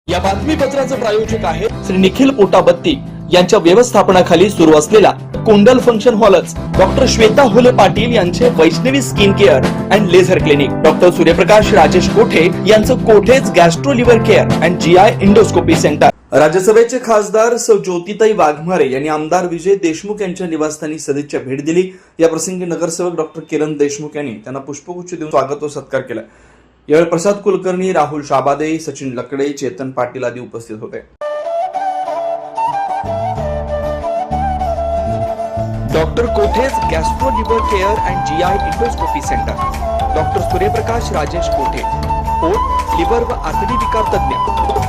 या बातमीपत्राचे प्रायोजक आहे श्री निखिल पोटाबत्ती यांच्या व्यवस्थापनाखाली सुरू असलेला कुंडल फंक्शन हॉलच डॉक्टर श्वेता होले पाटील यांचे Vaishnavi skin care and laser clinic, doctor Suryaprakash Rajesh Kothe यांचं Kothe's gastro liver care and GI endoscopy centre. राज्यसभेचे खासदार सौ ज्योतिताई वाघमारे यांनी आमदार विजय देशमुख यांच्या निवासस्थानी सदिच्छा भेट दिली। या प्रसंगी नगरसेवक डॉक्टर किरण देशमुख यांनी त्यांना पुष्पगुच्छ देऊन स्वागत व सत्कार केला। यावेळी प्रसाद कुलकर्णी, राहुल शाबादे, सचिन लकडे, चेतन पाटील आदी उपस्थित होते। Doctor Kothe's gastro liver care and GI endoscopy centre, doctor Suryaprakash Rajesh कोठे, पोट, लिव्हर व आतडी विकार तज्ञ।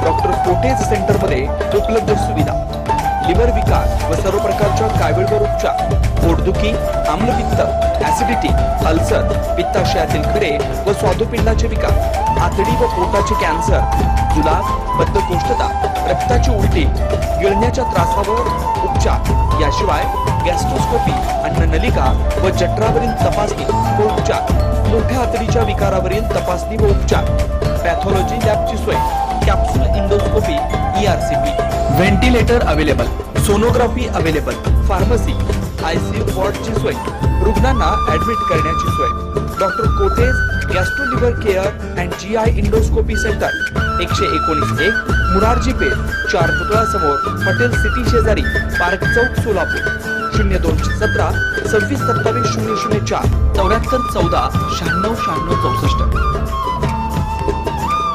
डॉक्टर कोठेज सेंटर मध्ये उपलब्ध सुविधा, लिव्हर विकार व सर्व प्रकारच्या कावीळवर उपचार, पोटदुखी, आम्लपित्त, ऍसिडिटी, अल्सर, पित्ताशयातील खडे व स्वादुपिंडाचे विकार, आतडी व पोटाचे कॅन्सर, जुलाब, बद्धकोष्ठता, रक्ताची उलटी, गिळण्याच्या त्रासावर उपचार, याशिवाय गॅस्ट्रोस्कोपी, अन्ननलिका व जठरावरील तपासणी व उपचार, मोठ्या आतडीच्या विकारावरील तपासणी व उपचार, पॅथॉलॉजी लॅबची सोय, capsule endoscopy, ERCP, ventilator available, sonography available, pharmacy, ICU वॉर्डची सोय, रुग्णांना ऍडमिट करण्याची सोय। Doctor Kothe's gastro liver care and GI endoscopy centre, 119 Murarji Peth, 4 पुतळा समोर, हॉटेल सिटी शेजारी, पार्क चौक, सोलापूर। 0217 26 27 004 74 14 96 96 64।